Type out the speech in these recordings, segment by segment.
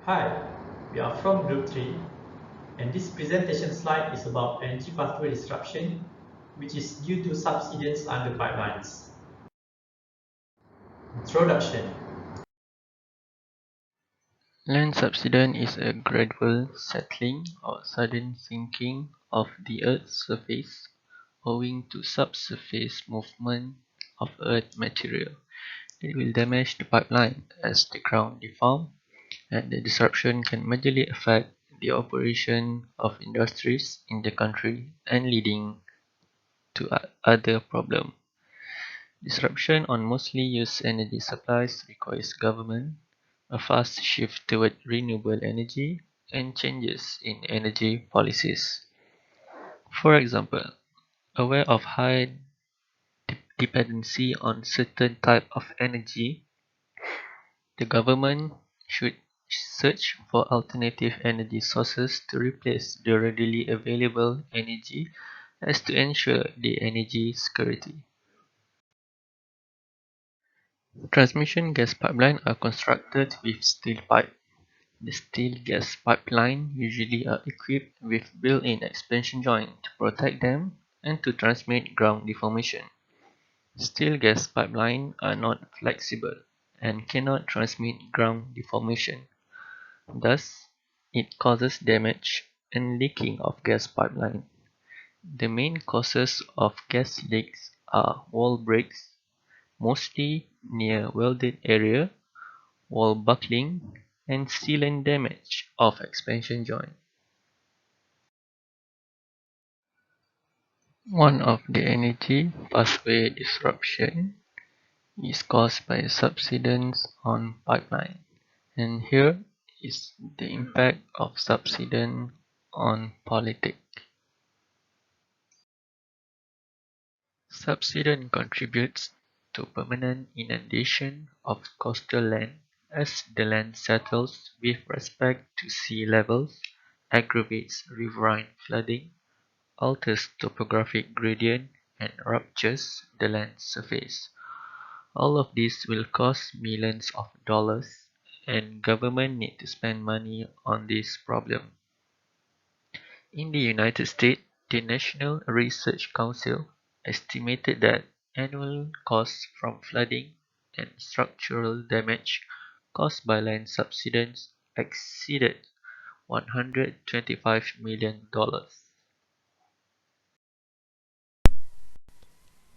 Hi, we are from Group 3, and this presentation slide is about energy pathway disruption, which is due to subsidence under pipelines. Introduction. Land subsidence is a gradual settling or sudden sinking of the Earth's surface owing to subsurface movement of Earth material. It will damage the pipeline as the ground deforms, and the disruption can majorly affect the operation of industries in the country and leading to other problems. Disruption on mostly used energy supplies requires government, a fast shift toward renewable energy, and changes in energy policies. For example, aware of high dependency on certain type of energy, the government should search for alternative energy sources to replace the readily available energy as to ensure the energy security. Transmission gas pipelines are constructed with steel pipe. The steel gas pipeline usually are equipped with built-in expansion joint to protect them and to transmit ground deformation. Steel gas pipelines are not flexible and cannot transmit ground deformation. Thus, it causes damage and leaking of gas pipeline. The main causes of gas leaks are wall breaks, mostly near welded area, wall buckling, and sealant damage of expansion joint. One of the energy pathway disruption is caused by subsidence on pipeline, and here is the impact of subsidence on politics. Subsidence contributes to permanent inundation of coastal land as the land settles with respect to sea levels, aggravates riverine flooding, alters topographic gradient, and ruptures the land surface. All of this will cost millions of dollars, and government need to spend money on this problem. In the United States, the National Research Council estimated that annual costs from flooding and structural damage caused by land subsidence exceeded $125 million.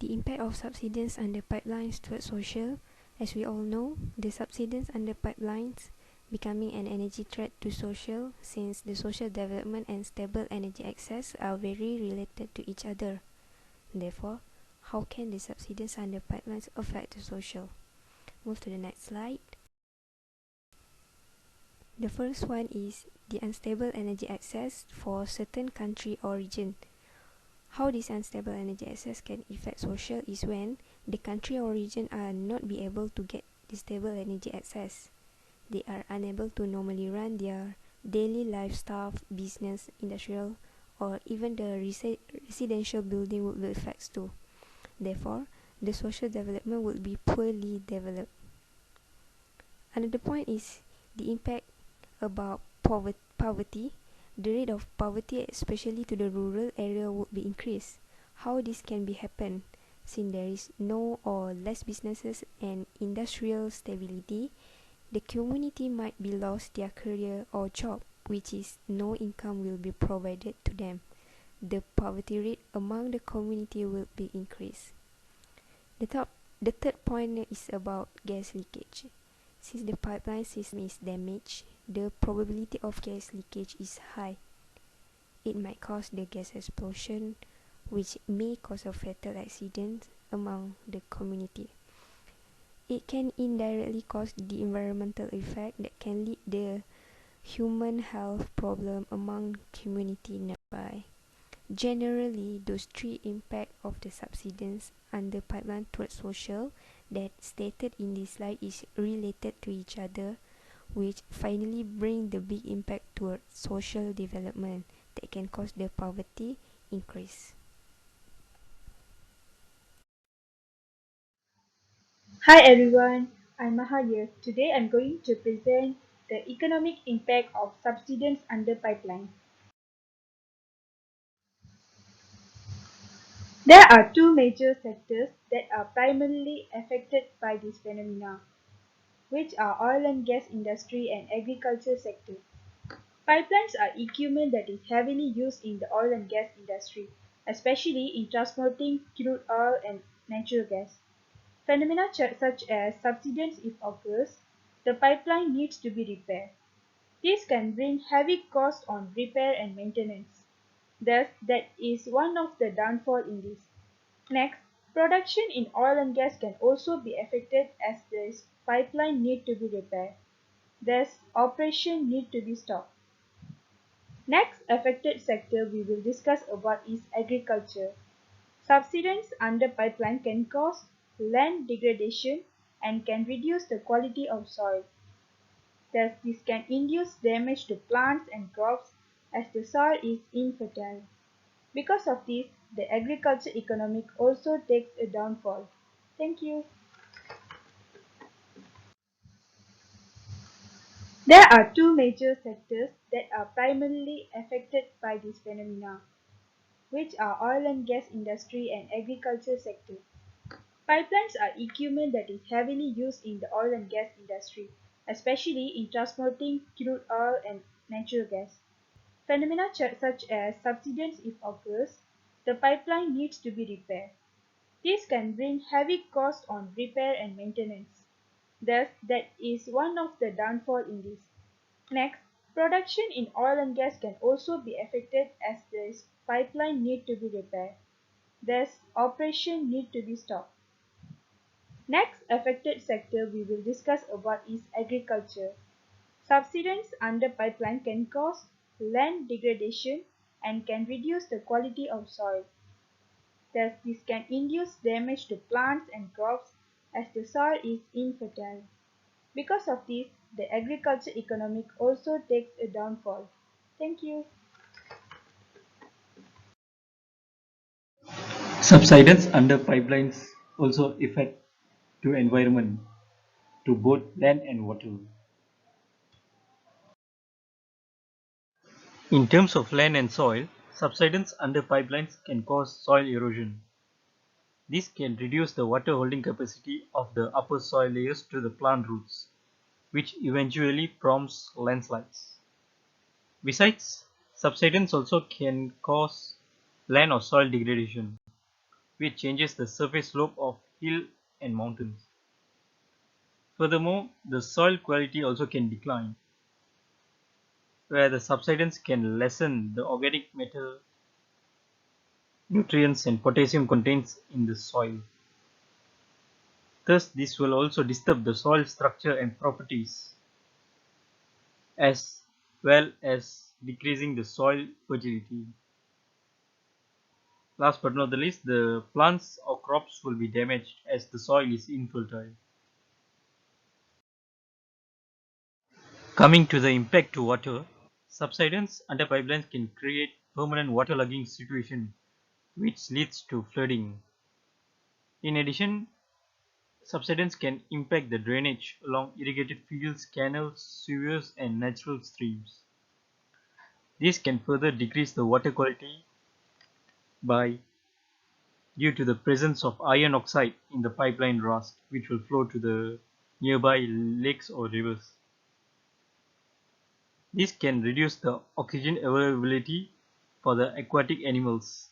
The impact of subsidence under pipelines towards social. As we all know, the subsidence under pipelines becoming an energy threat to social, since the social development and stable energy access are very related to each other. Therefore, how can the subsidence under pipelines affect the social? Move to the next slide. The first one is the unstable energy access for certain country or region. How this unstable energy access can affect social is when the country or region are not be able to get the stable energy access. They are unable to normally run their daily lifestyle, business, industrial, or even the residential building would be affected too. Therefore, the social development would be poorly developed. Another point is the impact about poverty. The rate of poverty, especially to the rural area, would be increased. How this can be happen? Since there is no or less businesses and industrial stability, the community might be lost their career or job, which is no income will be provided to them. The poverty rate among the community will be increased. The third point is about gas leakage. Since the pipeline system is damaged, the probability of gas leakage is high. It might cause the gas explosion, which may cause a fatal accident among the community. It can indirectly cause the environmental effect that can lead the human health problem among community nearby. Generally, those three impacts of the subsidence under pipeline towards social that stated in this slide is related to each other, which finally bring the big impact towards social development that can cause the poverty increase. Hi everyone, I'm Maha here. Today I'm going to present the economic impact of subsidence under pipelines. There are two major sectors that are primarily affected by this phenomena, which are oil and gas industry and agriculture sector. Pipelines are equipment that is heavily used in the oil and gas industry, especially in transporting crude oil and natural gas. Phenomena such as subsidence if occurs, the pipeline needs to be repaired. This can bring heavy costs on repair and maintenance. Thus, that is one of the downfall in this. Next, production in oil and gas can also be affected as this pipeline need to be repaired. Thus, operation need to be stopped. Next affected sector we will discuss about is agriculture. Subsidence under pipeline can cause land degradation and can reduce the quality of soil. Thus, this can induce damage to plants and crops as the soil is infertile. Because of this, the agriculture economic also takes a downfall. Thank you. There are two major sectors that are primarily affected by this phenomena, which are oil and gas industry and agriculture sector. Pipelines are equipment that is heavily used in the oil and gas industry, especially in transporting crude oil and natural gas. Phenomena such as subsidence if occurs, the pipeline needs to be repaired. This can bring heavy costs on repair and maintenance. Thus, that is one of the downfall in this. Next, production in oil and gas can also be affected as this pipeline need to be repaired. Thus, operation need to be stopped. Next affected sector we will discuss about is agriculture. Subsidence under pipeline can cause land degradation and can reduce the quality of soil. Thus, this can induce damage to plants and crops as the soil is infertile. Because of this, the agriculture economic also takes a downfall. Thank you. Subsidence under pipelines also affect to environment, to both land and water. In terms of land and soil, subsidence under pipelines can cause soil erosion. This can reduce the water holding capacity of the upper soil layers to the plant roots, which eventually prompts landslides. Besides, subsidence also can cause land or soil degradation, which changes the surface slope of hill and mountains. Furthermore, the soil quality also can decline, where the subsidence can lessen the organic matter, nutrients and potassium contains in the soil. Thus, this will also disturb the soil structure and properties, as well as decreasing the soil fertility. Last but not the least, the plants or crops will be damaged as the soil is infertile. Coming to the impact to water, subsidence under pipelines can create permanent waterlogging situation which leads to flooding. In addition, subsidence can impact the drainage along irrigated fields, canals, sewers and natural streams. This can further decrease the water quality by due to the presence of iron oxide in the pipeline rust, which will flow to the nearby lakes or rivers. This can reduce the oxygen availability for the aquatic animals.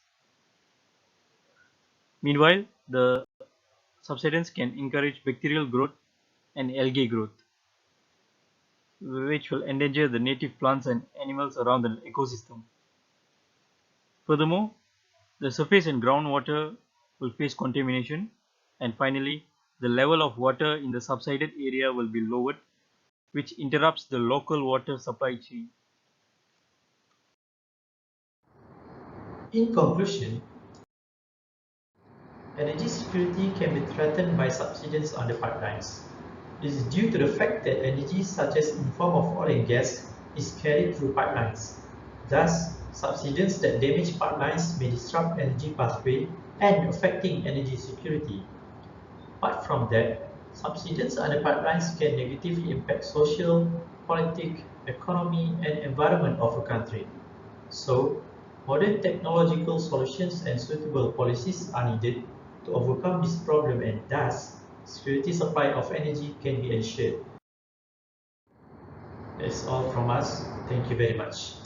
Meanwhile, the subsidence can encourage bacterial growth and algae growth, which will endanger the native plants and animals around the ecosystem. Furthermore, the surface and groundwater will face contamination, and finally, the level of water in the subsided area will be lowered, which interrupts the local water supply chain. In conclusion, energy security can be threatened by subsidence under pipelines. This is due to the fact that energy such as in form of oil and gas is carried through pipelines. Thus, subsidence that damage pipelines may disrupt energy pathway and affecting energy security. Apart from that, subsidence under pipelines can negatively impact social, politics, economy, and environment of a country. So, modern technological solutions and suitable policies are needed to overcome this problem, and thus, security supply of energy can be ensured. That's all from us. Thank you very much.